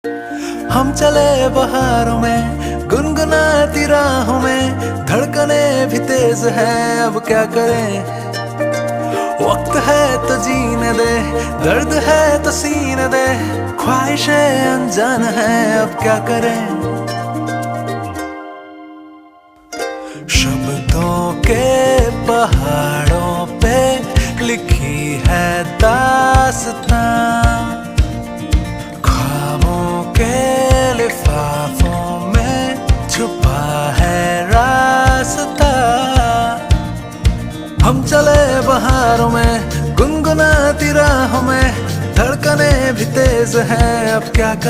हम चले बहारों में गुनगुनाती राहों में, धड़कने भी तेज है अब क्या करें। वक्त है तो जीने दे, दर्द है तो सीने दे, ख्वाहिशें अनजान है अब क्या करें। शब्दों के पहाड़ों पे लिखी है दास्तां, ख्वाबों के लिफाफों में छुपा है रास्ता। हम चले बहारों में गुनगुनाती राहों में, धड़कने भी तेज है अब क्या करें।